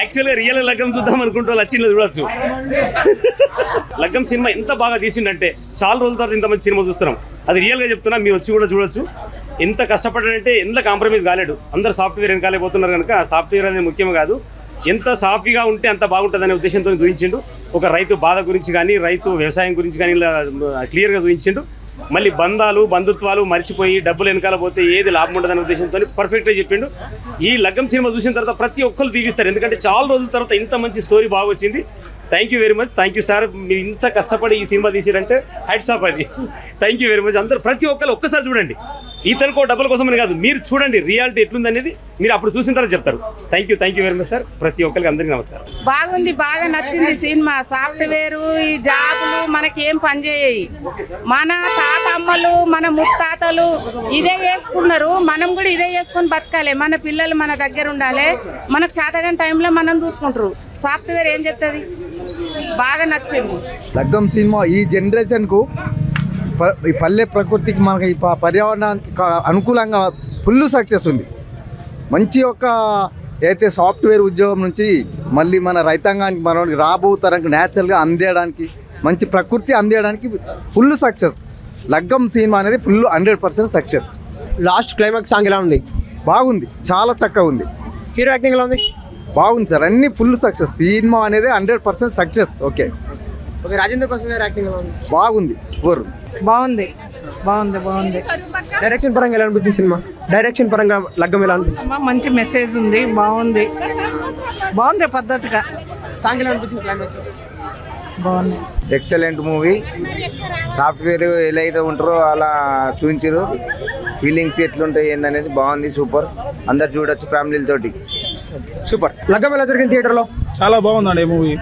యాక్చువల్గా రియల్ లగ్గం చూద్దాం అనుకుంటూ లచ్చిలో చూడొచ్చు. లగ్గం సినిమా ఎంత బాగా తీసిండంటే చాలా రోజుల తర్వాత ఇంత మంచి సినిమా చూస్తున్నాం. అది రియల్గా చెప్తున్నా, మీరు వచ్చి కూడా చూడొచ్చు. ఎంత కష్టపడ్డాడంటే ఎంత కాంప్రమైజ్ కాలేడు. అందరు సాఫ్ట్వేర్ వెనకాలే పోతున్నారు కనుక సాఫ్ట్వేర్ అనేది ముఖ్యం కాదు, ఎంత సాఫీగా ఉంటే అంత బాగుంటుందనే ఉద్దేశంతో చూపించిండు. ఒక రైతు బాధ గురించి కానీ రైతు వ్యవసాయం గురించి కానీ ఇలా క్లియర్గా చూపించిండు. మళ్ళీ బంధాలు బంధుత్వాలు మర్చిపోయి డబ్బులు వెనకాల పోతే ఏది లాభం ఉండదనే ఉద్దేశంతో పర్ఫెక్ట్గా చెప్పిండు. ఈ లగ్గం సినిమా చూసిన తర్వాత ప్రతి ఒక్కరు దీవిస్తారు, ఎందుకంటే చాలా రోజుల తర్వాత ఇంత మంచి స్టోరీ బాగా వచ్చింది. Thank you very much. Thank you sir, మీరు ఇంత కష్టపడి ఈ సినిమా తీసిరంటే హ్యాట్స్ ఆఫ్. అది థ్యాంక్ యూ వెరీ మచ్. అందరూ ప్రతి ఒక్కరు ఒక్కసారి చూడండి. ఇతరుకో డబ్బుల కోసమని కాదు, మీరు చూడండి రియాలిటీ ఎట్లుందనేది మీరు అప్పుడు చూసిన తర్వాత చెప్తారు. Thank you very much sir. ప్రతి ఒక్కరికి అందరికీ నమస్కారం. బాగుంది, బాగా నచ్చింది సినిమా. సాఫ్ట్వేర్ ఈ జాబులు మనకేం పనిచేయాయి. మన తాతమ్మలు మన ముత్తాతలు ఇదే చేసుకున్నారు, మనం కూడా ఇదే చేసుకొని బతకాలి. మన పిల్లలు మన దగ్గర ఉండాలి, మనకు శాతగని టైంలో మనం చూసుకుంటారు. సాఫ్ట్వేర్ ఏం చెప్తుంది? బాగా నచ్చింది లగ్గం సినిమా. ఈ జనరేషన్కు ఈ పల్లె ప్రకృతికి మనకి ఈ పర్యావరణానికి అనుకూలంగా ఫుల్ సక్సెస్ ఉంది. మంచి ఒక అయితే సాఫ్ట్వేర్ ఉద్యోగం నుంచి మళ్ళీ మన రైతాంగానికి మనకి రాబోతరానికి న్యాచురల్గా అందేయడానికి మంచి ప్రకృతి అందేయడానికి ఫుల్ సక్సెస్. లగ్గం సినిమా అనేది full 100% success. Last climax song ఎలా ఉంది? బాగుంది, చాలా చక్కగా ఉంది. హీరో యాక్టింగ్ ఎలా ఉంది? బాగుంది సార్, అన్ని ఫుల్ సక్సెస్. సినిమా అనేది 100% success. Okay okay. Rajendra Prasad గారి యాక్టింగ్ ఎలా ఉంది? బాగుంది, సూపర్. బాగుంది బాగుంది బాగుంది. డైరెక్షన్ పరంగా ఎలా అనిపించింది సినిమా? డైరెక్షన్ పరంగా లగ్గం ఎలా అనిపించింది? మంచి మెసేజ్ ఉంది, బాగుంది బాగుంది పద్ధతిగా. సాంగ్ ఎలా అనిపించింది? క్లైమాక్స్ బాగుంది. Excellent movie. సాఫ్ట్వేర్ ఎలా అయితే ఉంటారో అలా చూపించారు. ఫీలింగ్స్ ఎట్లుంటాయి ఏందనేది బాగుంది, సూపర్. అందరు చూడొచ్చు ఫ్యామిలీలతోటి. సూపర్. లగ్గం ఎలా జరిగింది థియేటర్లో? చాలా బాగుందండి ఈ మూవీ.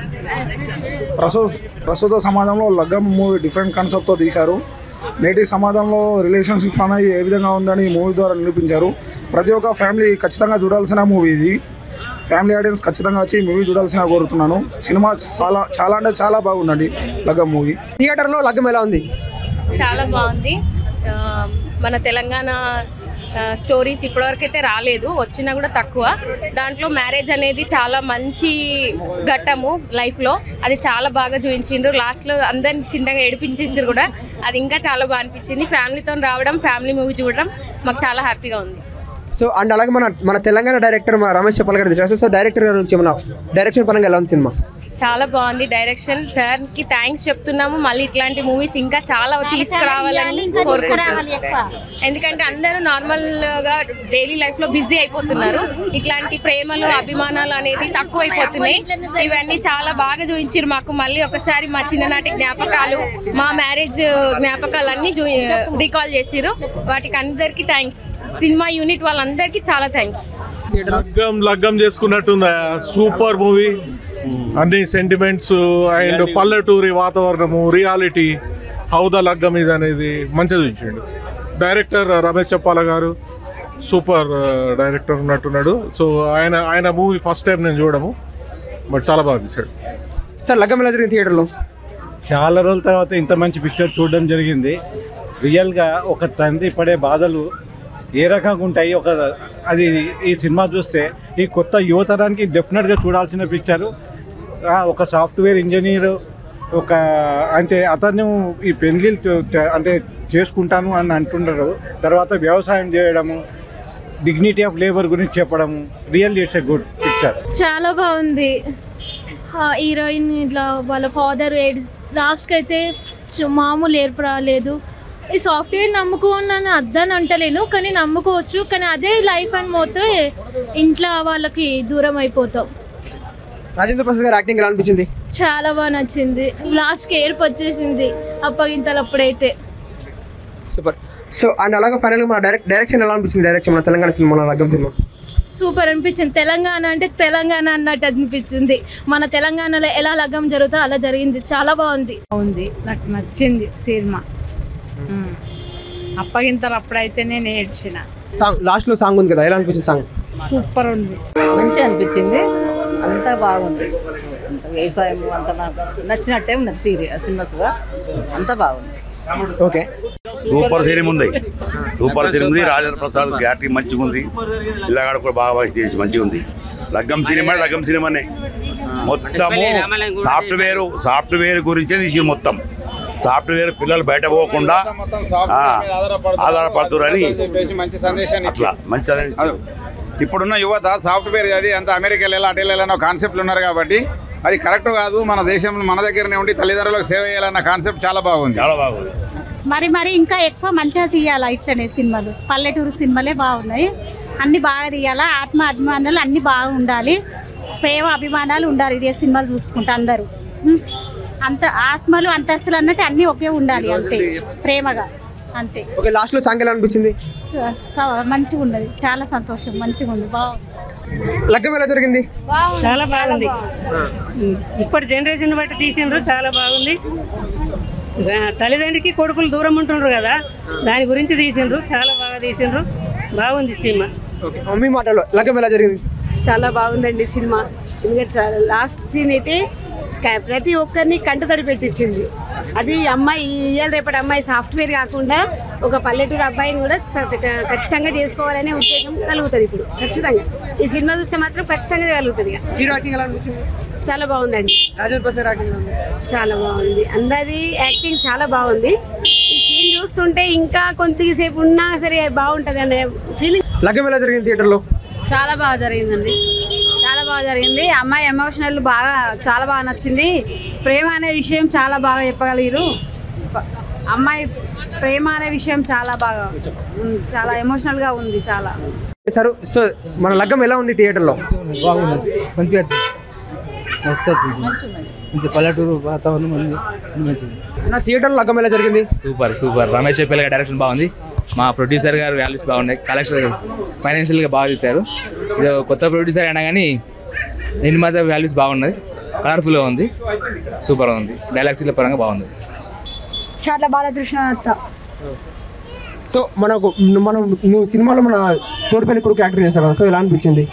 ప్రస్తుత సమాజంలో లగ్గం మూవీ డిఫరెంట్ కాన్సెప్ట్తో తీశారు. నేటి సమాజంలో రిలేషన్షిప్ అనేది ఏ విధంగా ఉందని ఈ మూవీ ద్వారా నిరూపించారు. ప్రతి ఒక్క ఫ్యామిలీ ఖచ్చితంగా చూడాల్సిన మూవీ ఇది. ఫ్యామిలీ ఆడియన్స్ ఖచ్చితంగా వచ్చి ఈ మూవీ చూడాల్సిన కోరుతున్నాను. సినిమా చాలా అంటే చాలా బాగుందండి లగ్గం మూవీ. థియేటర్లో లగ్గం ఎలా ఉంది? చాలా బాగుంది. మన తెలంగాణ స్టోరీస్ ఇప్పటివరకు అయితే రాలేదు, వచ్చినా కూడా తక్కువ. దాంట్లో మ్యారేజ్ అనేది చాలా మంచి ఘట్టము లైఫ్లో, అది చాలా బాగా చూపించిండ్రు. లాస్ట్లో అందరిని చిన్నగా ఏడిపించేసారు కూడా, అది ఇంకా చాలా బాగా అనిపించింది. ఫ్యామిలీతో రావడం, ఫ్యామిలీ మూవీ చూడడం మాకు చాలా హ్యాపీగా ఉంది. సో అండ్ అలాగే మన తెలంగాణ డైరెక్టర్ రమేష్ చెప్పాలి గారు తీశారు. సో డైరెక్టర్ గారి నుంచి ఏమన్నా డైరెక్షన్ పరంగా ఎలా ఉంది సినిమా? చాలా బాగుంది డైరెక్షన్. సార్కి థ్యాంక్స్ చెప్తున్నాము. మళ్ళీ ఇట్లాంటి మూవీస్ ఇంకా చాలా తీసుకురావాలని కోరుకుంటున్నాము. ఎందుకంటే అందరూ నార్మల్గా డైలీ లైఫ్లో బిజీ అయిపోతున్నారు. ఇట్లాంటి ప్రేమలు అభిమానాలు అనేది తక్కువ అయిపోతున్నాయి. ఇవన్నీ చాలా బాగా చూపించారు మాకు. మళ్ళీ ఒకసారి మా చిన్ననాటి జ్ఞాపకాలు, మా మ్యారేజ్ జ్ఞాపకాలన్నీ రీకాల్ చేసిరు. వాటికి అందరికీ థ్యాంక్స్. సినిమా యూనిట్ వాళ్ళందరికీ చాలా థ్యాంక్స్. లగ్గం చేసుకున్నట్టుందా? Super movie. అన్ని సెంటిమెంట్స్ అండ్ పల్లెటూరి వాతావరణము, రియాలిటీ, హౌ ద లగ్గం ఇది అనేది మంచిగా చూపించండి. డైరెక్టర్ రమేష్ చెప్పాల గారు సూపర్ డైరెక్టర్ ఉన్నట్టున్నాడు. సో ఆయన మూవీ ఫస్ట్ టైం నేను చూడము, బట్ చాలా బాగా తీశాడు. సార్ లగ్గం ఎలా జరిగింది థియేటర్లో? చాలా రోజుల తర్వాత ఇంత మంచి పిక్చర్ చూడడం జరిగింది. రియల్గా ఒక తండ్రి పడే బాధలు ఏ రకంగా ఉంటాయి అది ఈ సినిమా చూస్తే ఈ కొత్త యువతరానికి డెఫినెట్గా చూడాల్సిన పిక్చరు. ఒక సాఫ్ట్వేర్ ఇంజనీరు అంటే అతను ఈ పెళ్లిళ్ళు అంటే చేసుకుంటాను అని అంటున్నారు. తర్వాత వ్యవసాయం చేయడము, డిగ్నిటీ ఆఫ్ లేబర్ గురించి చెప్పడము, real it's a good picture. చాలా బాగుంది. హీరోయిన్ ఇట్లా వాళ్ళ ఫాదర్ లాస్ట్కి అయితే మామూలు ఏర్పు రాలేదు. ఈ సాఫ్ట్వేర్ నమ్ముకోనని అద్దని అంటలేను, కానీ నమ్ముకోవచ్చు. కానీ అదే లైఫ్ అని పోతే ఇంట్లో వాళ్ళకి దూరం అయిపోతాం. రాజేంద్ర ప్రసాద్ గారు యాక్టింగ్ ఎలా అనిపించింది? చాలా బాగా నచ్చింది. లాస్ట్కి ఏర్పు వచ్చేసింది అప్పగింతలు అప్పుడైతే. సూపర్. సో అండ్ అలాగే ఫైనల్గా మన డైరెక్షన్ ఎలా అనిపించింది? డైరెక్షన్ మన తెలంగాణ సినిమా లగ్గం సినిమా సూపర్ అనిపించింది. తెలంగాణ అంటే తెలంగాణ అన్నట్టు అనిపించింది. మన తెలంగాణలో ఎలా లగ్గం జరుగుతుందో అలా జరిగింది. చాలా బాగుంది. నాకు నచ్చింది సినిమా. అప్పగింతలు అప్పుడైతే నేను ఏడ్చిన. సాంగ్ లాస్ట్లో సాంగ్ ఉంది కదా, ఎలా అనిపించింది సాంగ్? సూపర్ ఉంది, మంచిగా అనిపించింది. అంతా బాగుంది. వ్యవసాయం అంతా నాకు నచ్చినట్టే ఉన్నది. సినిమాస్గా అంతా బాగుంది. ఓకే. సూపర్ సినిమా ఉంది. సూపర్ సినిమా ఉంది. రాజేంద్ర ప్రసాద్ యాక్టింగ్ మంచిగా ఉంది. పిల్లగాడు కూడా బాగా చేసి మంచిగా ఉంది. లగ్గం సినిమానే మొత్తము సాఫ్ట్వేర్ గురించే తీసి మొత్తం సాఫ్ట్వేర్ పిల్లలు బయట పోకుండా ఆధారపడుతురని మంచి సందేశాన్ని అట్లా మంచి ఇప్పుడున్న యువత సాఫ్ట్వేర్ అది అంత అమెరికా వెళ్ళాలి అటు వెళ్ళాలన్న కాన్సెప్ట్లు ఉన్నారు కాబట్టి అది కరెక్ట్ కాదు. మన దేశంలో మన దగ్గరనే ఉండి తల్లిదండ్రులకు సేవ చేయాలన్న కాన్సెప్ట్ చాలా బాగుంది. మరి ఇంకా ఎక్కువ మంచిగా తీయాలా ఇట్లనే సినిమాలు. పల్లెటూరు సినిమాలే బాగున్నాయి, అన్ని బాగా తీయాలా. ఆత్మ అభిమానాలు అన్ని బాగా ఉండాలి, ప్రేమ అభిమానాలు ఉండాలి. ఇదే సినిమాలు చూసుకుంటే అందరూ అంత ఆత్మలు అంతస్తులు అన్నట్టు అన్నీ ఒకే ఉండాలి, అంతే ప్రేమగా అంతే. ఓకే, లాస్ట్లో సాంగ్ ఎలా అనిపించింది? మంచిగా ఉన్నది, చాలా సంతోషం, మంచిగా ఉంది, బాగుంది. లగ్గం ఎలా జరిగింది? చాలా బాగుంది. ఇప్పటి జనరేషన్ బట్టి తీసిండ్రు, చాలా బాగుంది. తల్లిదండ్రికి కొడుకులు దూరం ఉంటుండ్రు కదా, దాని గురించి తీసిండ్రు, చాలా బాగా తీసిండ్రు, బాగుంది సినిమా. మమ్మీ మాటలో లగ్గం ఎలా జరిగింది? చాలా బాగుందండి సినిమా. ఎందుకంటే లాస్ట్ సీన్ అయితే ప్రతి ఒక్కరిని కంటతడి పెట్టించింది. అది అమ్మాయి ఇవాళ రేపటి అమ్మాయి సాఫ్ట్వేర్ కాకుండా ఒక పల్లెటూరు అబ్బాయిని కూడా ఖచ్చితంగా చేసుకోవాలనే ఉద్దేశం కలుగుతుంది ఇప్పుడు. ఖచ్చితంగా ఈ సినిమా చూస్తే మాత్రం ఖచ్చితంగా కలుగుతుంది. హీరో యాక్టింగ్ ఎలా అనిపించింది? చాలా బాగుందండి. రాజేంద్ర ప్రసాద్ యాక్టింగ్ చాలా బాగుంది, అందరి యాక్టింగ్ చాలా బాగుంది. ఈ సీన్ చూస్తుంటే ఇంకా కొంతసేపు ఉన్నా సరే బాగుంటుంది అనే ఫీలింగ్. లగ్గం ఎలా జరిగింది థియేటర్లో? చాలా బాగా జరిగిందండి, చాలా బాగా జరిగింది. అమ్మాయి ఎమోషనల్ బాగా చాలా బాగా నచ్చింది. ప్రేమ అనే విషయం చాలా బాగా చెప్పగలిగారు. అమ్మాయి ప్రేమ అనే విషయం చాలా బాగా చాలా ఎమోషనల్గా ఉంది. చాలా సార్, సో మన లగ్గం ఎలా ఉంది థియేటర్లో? బాగుంది, మంచిగా మంచి పల్లెటూరు వాతావరణం మంచిది. నా థియేటర్లో లగ్గం ఎలా జరిగింది? సూపర్. రమేష్ చెప్పేల డైరెక్షన్ బాగుంది, మా ప్రొడ్యూసర్ గారు వాల్యూస్ బాగున్నాయి, కలెక్షన్ ఫైనాన్షియల్గా బాగా తీశారు. ఇది కొత్త ప్రొడ్యూసర్ అయినా కానీ నిర్మాత వాల్యూస్ బాగున్నది, కలర్ఫుల్గా ఉంది, సూపర్గా ఉంది, డైలాగ్స్ల పరంగా బాగుంది. చాలా బాలకృష్ణ అత్త. సో నువ్వు సినిమాలో మన తోడుపల్లి కొడుకు యాక్టర్ చేశారు కదా, సో ఎలా అనిపించింది?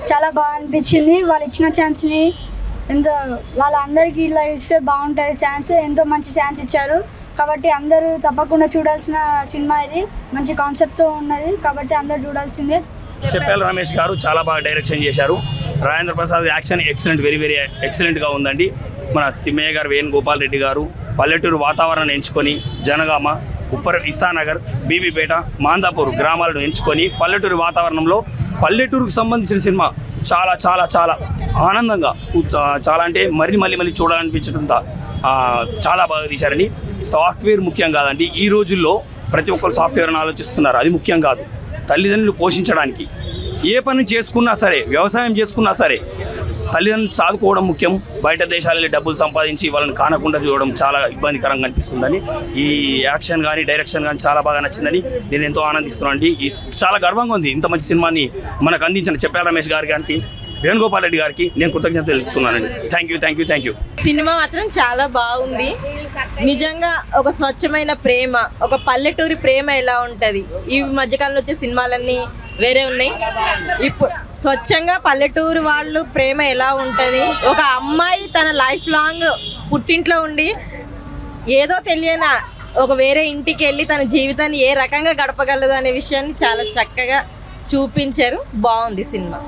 చాలా బాగా అనిపించింది. వాళ్ళు ఇచ్చిన ఛాన్స్ని ఎంతో వాళ్ళందరికీ ఇలా ఇస్తే బాగుంటుంది ఛాన్స్, ఎంతో మంచి ఛాన్స్ ఇచ్చారు. కాబట్టి అందరూ తప్పకుండా చూడాల్సిన సినిమా ఇది. మంచి కాన్సెప్ట్తో ఉన్నది కాబట్టి అందరూ చూడాల్సిందే. చెప్పాలి రమేష్ గారు చాలా బాగా డైరెక్షన్ చేశారు. Rajendra Prasad action excellent, very very ఎక్సలెంట్గా ఉందండి. మన తిమ్మయ్య గారు, వేణుగోపాల్ రెడ్డి గారు పల్లెటూరు వాతావరణాన్ని ఎంచుకొని జనగామ, ఉప్పర్, ఇస్సానగర్, బీబీపేట, మాందాపూర్ గ్రామాలను ఎంచుకొని పల్లెటూరు వాతావరణంలో పల్లెటూరుకు సంబంధించిన సినిమా చాలా చాలా చాలా ఆనందంగా, చాలా అంటే మళ్ళీ చూడాలనిపించేంత చాలా బాగా తీశారని. సాఫ్ట్వేర్ ముఖ్యం కాదండి, ఈ రోజుల్లో ప్రతి ఒక్కరు సాఫ్ట్వేర్ అని ఆలోచిస్తున్నారు, అది ముఖ్యం కాదు. తల్లిదండ్రులు పోషించడానికి ఏ పని చేసుకున్నా సరే, వ్యవసాయం చేసుకున్నా సరే, తల్లిదండ్రులు చదువుకోవడం ముఖ్యం. బయట దేశాలలో డబ్బులు సంపాదించి వాళ్ళని కానకుండా చూడడం చాలా ఇబ్బందికరంగా అనిపిస్తుందని ఈ యాక్షన్ కానీ డైరెక్షన్ కానీ చాలా బాగా నచ్చిందని నేను ఎంతో ఆనందిస్తున్నాను అండి. చాలా గర్వంగా ఉంది ఇంత మంచి సినిమాని మనకు అందించిన చెప్పాలి రమేష్ గారికి, వేణుగోపాల్ రెడ్డి గారికి నేను కృతజ్ఞతలు తెలుపుతున్నానండి. Thank you. సినిమా మాత్రం చాలా బాగుంది. నిజంగా ఒక స్వచ్ఛమైన ప్రేమ, ఒక పల్లెటూరి ప్రేమ ఎలా ఉంటుంది, ఈ మధ్యకాలంలో వచ్చే సినిమాలన్నీ వేరే ఉన్నాయి. ఇప్పుడు స్వచ్ఛంగా పల్లెటూరు వాళ్ళు ప్రేమ ఎలా ఉంటుంది, ఒక అమ్మాయి తన లైఫ్ లాంగ్ పుట్టింట్లో ఉండి ఏదో తెలియని ఒక వేరే ఇంటికి వెళ్ళి తన జీవితాన్ని ఏ రకంగా గడపగలదు అనే విషయాన్ని చాలా చక్కగా చూపించారు. బాగుంది సినిమా.